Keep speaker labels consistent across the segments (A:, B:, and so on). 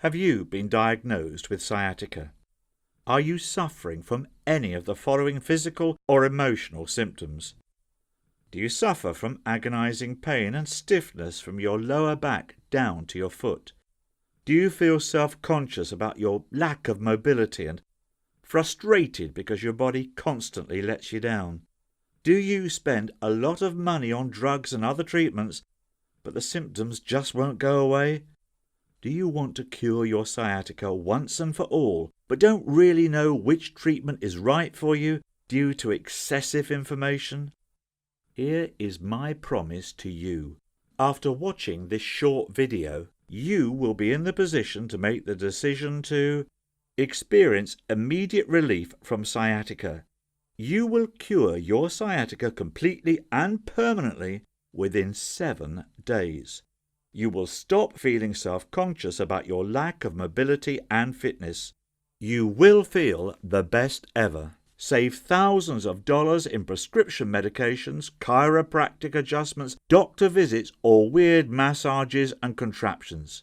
A: Have you been diagnosed with sciatica? Are you suffering from any of the following physical or emotional symptoms? Do you suffer from agonizing pain and stiffness from your lower back down to your foot? Do you feel self-conscious about your lack of mobility and frustrated because your body constantly lets you down? Do you spend a lot of money on drugs and other treatments, but the symptoms just won't go away? Do you want to cure your sciatica once and for all, but don't really know which treatment is right for you due to excessive information? Here is my promise to you. After watching this short video, you will be in the position to make the decision to experience immediate relief from sciatica. You will cure your sciatica completely and permanently within 7 days. You will stop feeling self-conscious about your lack of mobility and fitness. You will feel the best ever. Save thousands of dollars in prescription medications, chiropractic adjustments, doctor visits, or weird massages and contraptions.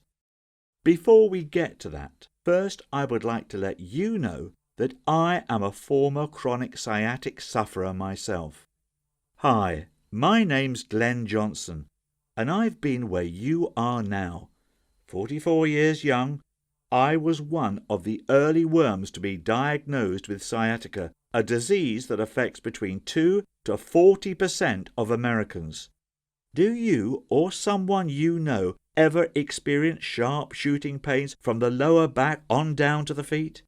A: Before we get to that, first I would like to let you know that I am a former chronic sciatic sufferer myself. Hi, my name's Glenn Johnson, and I've been where you are now. 44 years young, I was one of the early worms to be diagnosed with sciatica, a disease that affects between 2 to 40% of Americans. Do you or someone you know ever experience sharp shooting pains from the lower back on down to the feet?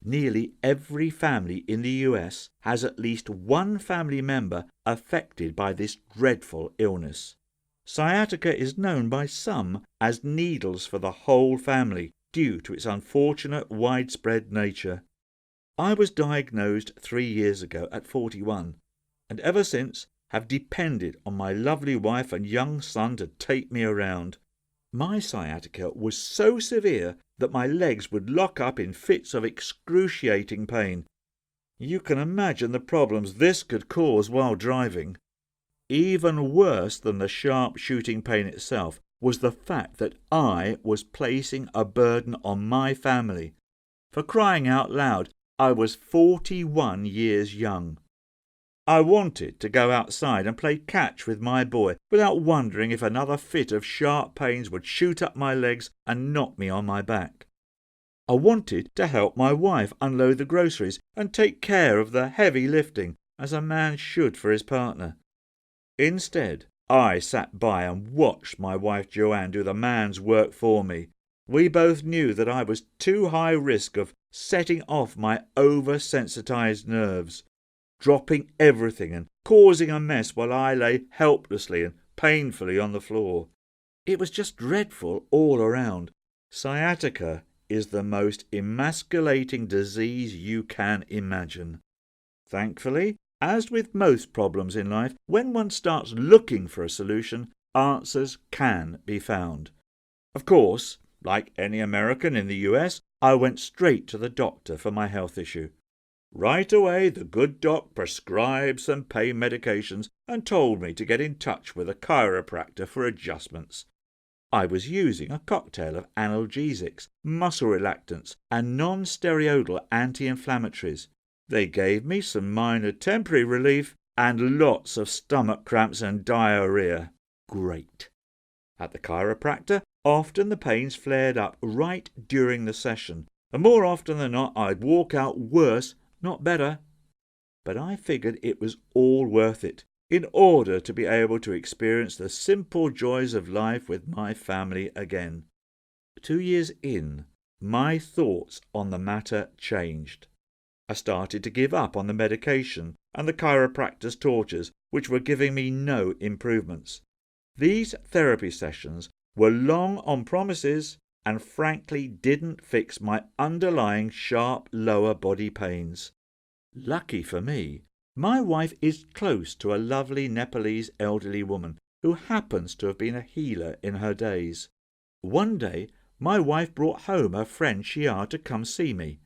A: Nearly every family in the US has at least one family member affected by this dreadful illness. Sciatica is known by some as needles for the whole family due to its unfortunate widespread nature. I was diagnosed 3 years ago at 41, and ever since have depended on my lovely wife and young son to take me around. My sciatica was so severe that my legs would lock up in fits of excruciating pain. You can imagine the problems this could cause while driving. Even worse than the sharp shooting pain itself was the fact that I was placing a burden on my family. For crying out loud, I was 41 years young. I wanted to go outside and play catch with my boy without wondering if another fit of sharp pains would shoot up my legs and knock me on my back. I wanted to help my wife unload the groceries and take care of the heavy lifting, as a man should for his partner. Instead, I sat by and watched my wife Joanne do the man's work for me. We both knew that I was too high risk of setting off my oversensitized nerves, dropping everything and causing a mess while I lay helplessly and painfully on the floor. It was just dreadful all around. Sciatica is the most emasculating disease you can imagine. Thankfully, as with most problems in life, when one starts looking for a solution, answers can be found. Of course, like any American in the US, I went straight to the doctor for my health issue. Right away, the good doc prescribed some pain medications and told me to get in touch with a chiropractor for adjustments. I was using a cocktail of analgesics, muscle relaxants, and non-steroidal anti-inflammatories. They gave me some minor temporary relief and lots of stomach cramps and diarrhea. Great. At the chiropractor, often the pains flared up right during the session, and more often than not I'd walk out worse, not better. But I figured it was all worth it in order to be able to experience the simple joys of life with my family again. 2 years in, my thoughts on the matter changed. I started to give up on the medication and the chiropractor's tortures, which were giving me no improvements. These therapy sessions were long on promises and frankly didn't fix my underlying sharp lower body pains. Lucky for me, my wife is close to a lovely Nepalese elderly woman who happens to have been a healer in her days. One day, my wife brought home her friend Shia to come see me.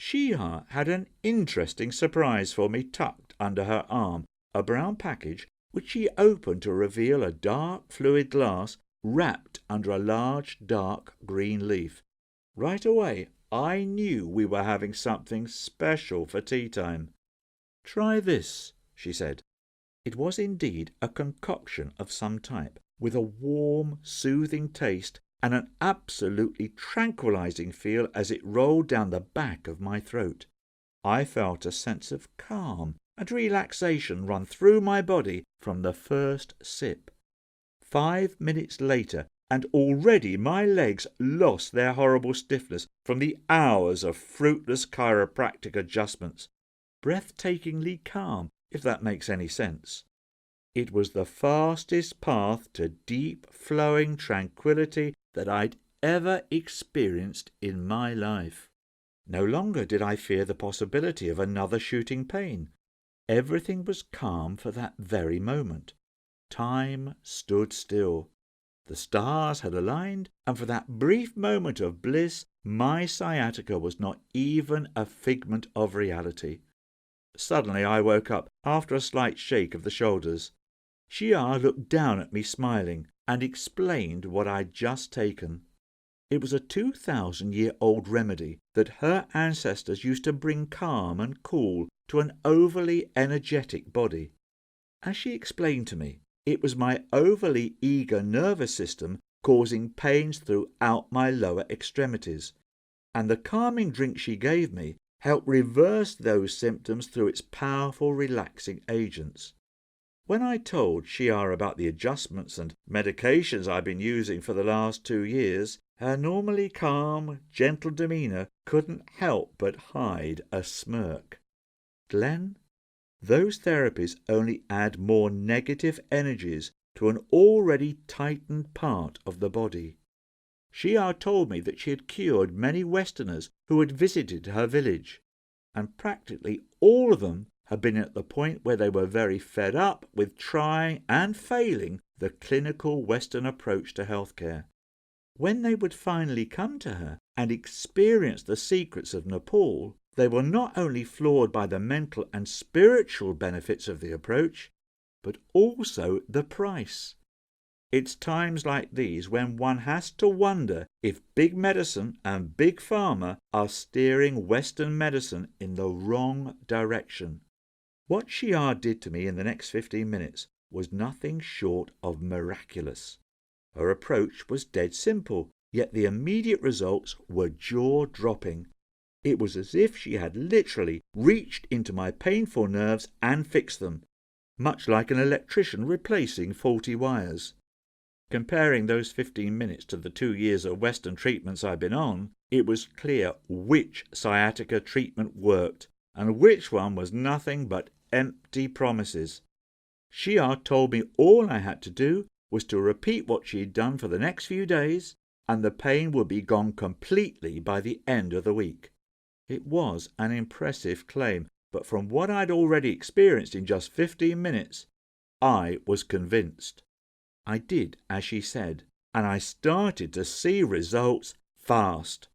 A: Shia had an interesting surprise for me tucked under her arm, a brown package which she opened to reveal a dark fluid glass wrapped under a large dark green leaf. Right away, I knew we were having something special for tea time. "Try this," she said. It was indeed a concoction of some type, with a warm, soothing taste and an absolutely tranquilizing feel as it rolled down the back of my throat. I felt a sense of calm and relaxation run through my body from the first sip. 5 minutes later, and already my legs lost their horrible stiffness from the hours of fruitless chiropractic adjustments. Breathtakingly calm, if that makes any sense. It was the fastest path to deep flowing tranquillity that I'd ever experienced in my life. No longer did I fear the possibility of another shooting pain. Everything was calm for that very moment. Time stood still. The stars had aligned, and for that brief moment of bliss, my sciatica was not even a figment of reality. Suddenly I woke up, after a slight shake of the shoulders. Shia looked down at me smiling, and explained what I'd just taken. It was a 2,000-year-old remedy that her ancestors used to bring calm and cool to an overly energetic body. As she explained to me, it was my overly eager nervous system causing pains throughout my lower extremities, and the calming drink she gave me helped reverse those symptoms through its powerful relaxing agents. When I told Shia about the adjustments and medications I'd been using for the last 2 years, her normally calm, gentle demeanour couldn't help but hide a smirk. "Glenn, those therapies only add more negative energies to an already tightened part of the body." Shia told me that she had cured many Westerners who had visited her village, and practically all of them had been at the point where they were very fed up with trying and failing the clinical Western approach to healthcare. When they would finally come to her and experience the secrets of Nepal, they were not only floored by the mental and spiritual benefits of the approach, but also the price. It's times like these when one has to wonder if big medicine and big pharma are steering Western medicine in the wrong direction. What Shia did to me in the next 15 minutes was nothing short of miraculous. Her approach was dead simple, yet the immediate results were jaw-dropping. It was as if she had literally reached into my painful nerves and fixed them, much like an electrician replacing faulty wires. Comparing those 15 minutes to the 2 years of Western treatments I'd been on, it was clear which sciatica treatment worked and which one was nothing but empty promises. Shia told me all I had to do was to repeat what she'd done for the next few days, and the pain would be gone completely by the end of the week. It was an impressive claim, but from what I'd already experienced in just 15 minutes, I was convinced. I did as she said, and I started to see results fast.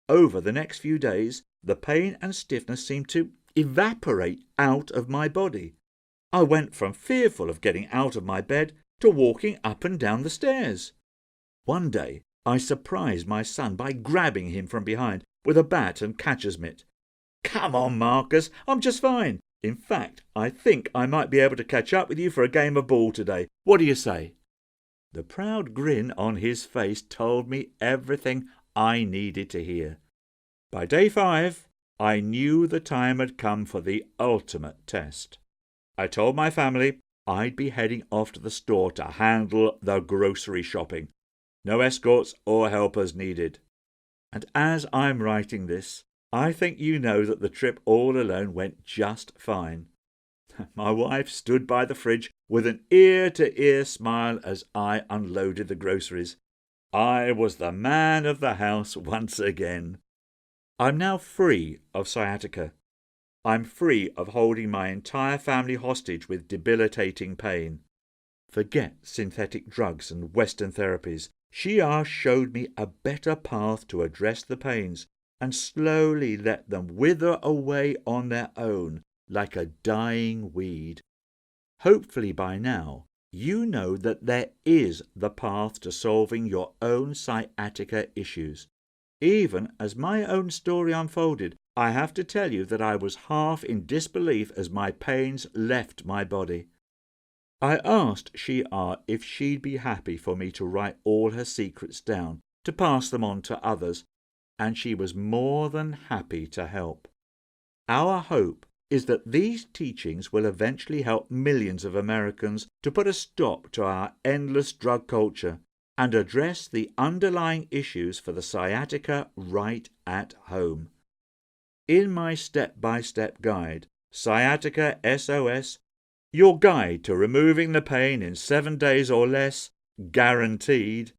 A: Over the next few days, the pain and stiffness seemed to evaporate out of my body. I went from fearful of getting out of my bed to walking up and down the stairs. One day, I surprised my son by grabbing him from behind with a bat and catcher's mitt. "Come on, Marcus, I'm just fine. In fact, I think I might be able to catch up with you for a game of ball today. What do you say?" The proud grin on his face told me everything I needed to hear. By day 5, I knew the time had come for the ultimate test. I told my family I'd be heading off to the store to handle the grocery shopping. No escorts or helpers needed. And as I'm writing this, I think you know that the trip all alone went just fine. My wife stood by the fridge with an ear-to-ear smile as I unloaded the groceries. I was the man of the house once again. I'm now free of sciatica. I'm free of holding my entire family hostage with debilitating pain. Forget synthetic drugs and Western therapies. Shia showed me a better path to address the pains and slowly let them wither away on their own like a dying weed. Hopefully by now you know that there is the path to solving your own sciatica issues. Even as my own story unfolded, I have to tell you that I was half in disbelief as my pains left my body. I asked Shia if she'd be happy for me to write all her secrets down, to pass them on to others, and she was more than happy to help. Our hope is that these teachings will eventually help millions of Americans to put a stop to our endless drug culture and address the underlying issues for the sciatica right at home. In my step-by-step guide, Sciatica SOS, your guide to removing the pain in 7 days or less, guaranteed,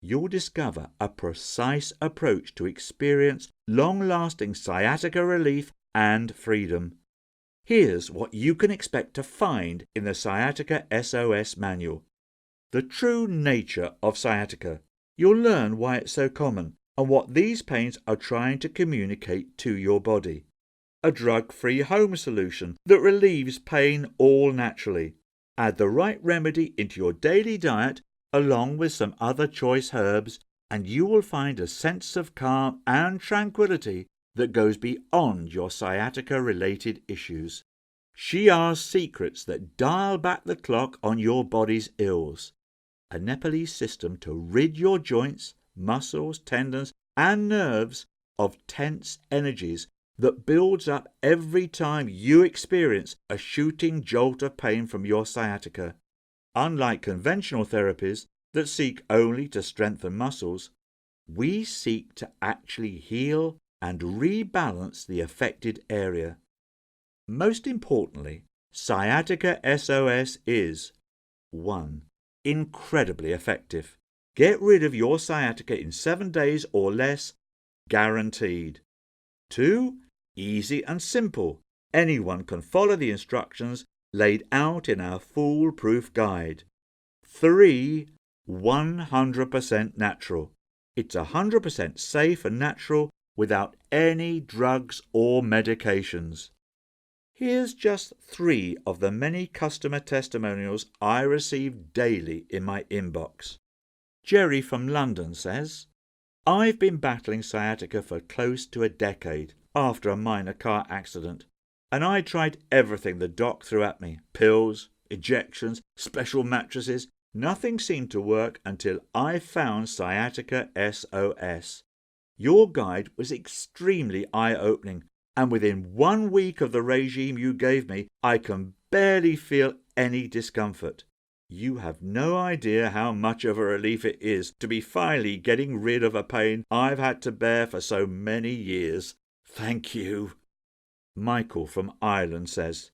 A: you'll discover a precise approach to experience long-lasting sciatica relief and freedom. Here's what you can expect to find in the Sciatica SOS manual. The true nature of sciatica. You'll learn why it's so common and what these pains are trying to communicate to your body. A drug-free home solution that relieves pain all naturally. Add the right remedy into your daily diet along with some other choice herbs, and you will find a sense of calm and tranquility that goes beyond your sciatica-related issues. Shia's secrets that dial back the clock on your body's ills. A Nepalese system to rid your joints, muscles, tendons, and nerves of tense energies that builds up every time you experience a shooting jolt of pain from your sciatica. Unlike conventional therapies that seek only to strengthen muscles, we seek to actually heal and rebalance the affected area. Most importantly, Sciatica SOS is 1. Incredibly effective. Get rid of your sciatica in 7 days or less, guaranteed. 2. Easy and simple. Anyone can follow the instructions laid out in our foolproof guide. 3. 100% natural. It's 100% safe and natural without any drugs or medications. Here's just 3 of the many customer testimonials I receive daily in my inbox. Jerry from London says, I've been battling sciatica for close to a decade after a minor car accident, and I tried everything the doc threw at me. Pills, injections, special mattresses. Nothing seemed to work until I found Sciatica SOS. Your guide was extremely eye-opening, and within 1 week of the regime you gave me, I can barely feel any discomfort. You have no idea how much of a relief it is to be finally getting rid of a pain I've had to bear for so many years. Thank you. Michael from Ireland says,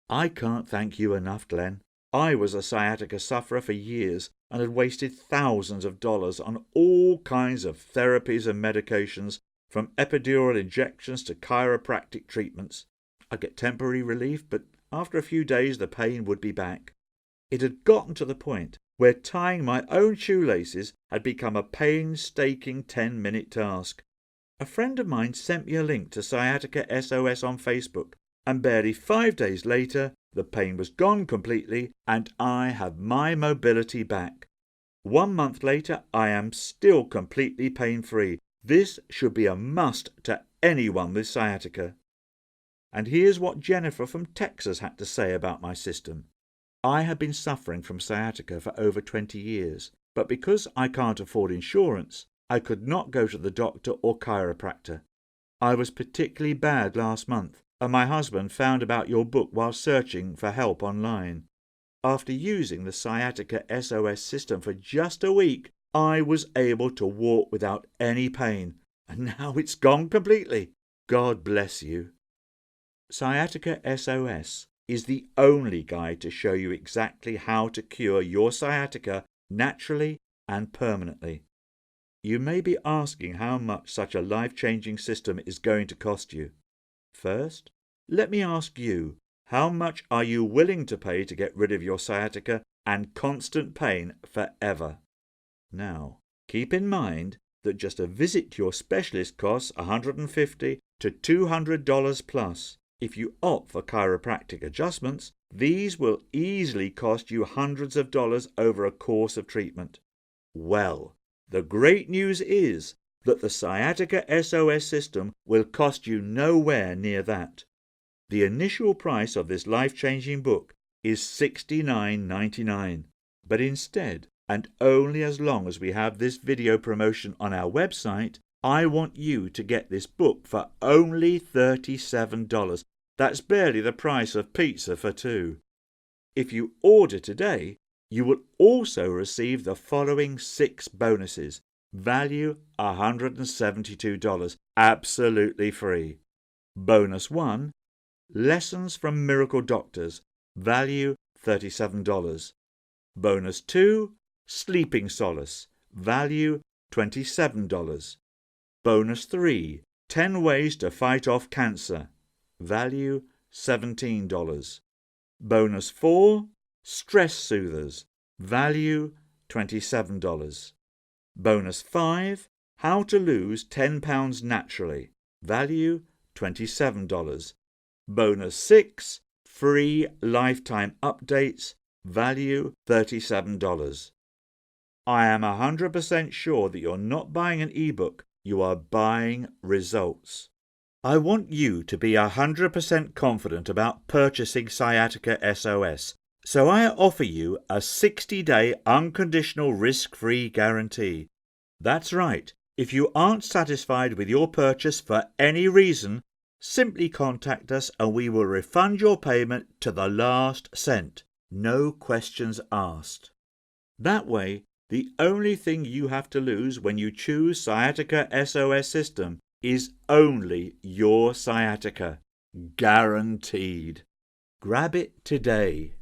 A: I can't thank you enough, Glenn. I was a sciatica sufferer for years and had wasted thousands of dollars on all kinds of therapies and medications, from epidural injections to chiropractic treatments. I'd get temporary relief, but after a few days the pain would be back. It had gotten to the point where tying my own shoelaces had become a painstaking 10-minute task. A friend of mine sent me a link to Sciatica SOS on Facebook, and barely 5 days later the pain was gone completely and I have my mobility back. 1 month later I am still completely pain-free. This should be a must to anyone with sciatica. And here's what Jennifer from Texas had to say about my system. I had been suffering from sciatica for over 20 years, but because I can't afford insurance, I could not go to the doctor or chiropractor. I was particularly bad last month, and my husband found about your book while searching for help online. After using the Sciatica SOS system for just a week, I was able to walk without any pain, and now it's gone completely. God bless you. Sciatica SOS is the only guide to show you exactly how to cure your sciatica naturally and permanently. You may be asking how much such a life-changing system is going to cost you. First, let me ask you, how much are you willing to pay to get rid of your sciatica and constant pain forever? Now, keep in mind that just a visit to your specialist costs $150 to $200 plus. If you opt for chiropractic adjustments, these will easily cost you hundreds of dollars over a course of treatment. Well, the great news is that the Sciatica SOS system will cost you nowhere near that. The initial price of this life-changing book is $69.99, but instead, and only as long as we have this video promotion on our website, I want you to get this book for only $37. That's barely the price of pizza for two. If you order today, you will also receive the following 6 bonuses, value $172, absolutely free. Bonus 1, Lessons from Miracle Doctors, value $37. Bonus 2, Sleeping Solace, value $27. Bonus 3, 10 Ways to Fight Off Cancer, value $17. Bonus 4, Stress Soothers, value $27. Bonus 5, How to Lose 10 Pounds Naturally, value $27. Bonus 6, Free Lifetime Updates, value $37. I am 100% sure that you're not buying an ebook, you are buying results. I want you to be 100% confident about purchasing Sciatica SOS, so I offer you a 60-day unconditional risk-free guarantee. That's right, if you aren't satisfied with your purchase for any reason, simply contact us and we will refund your payment to the last cent. No questions asked. That way, the only thing you have to lose when you choose Sciatica SOS system is only your sciatica. Guaranteed. Grab it today.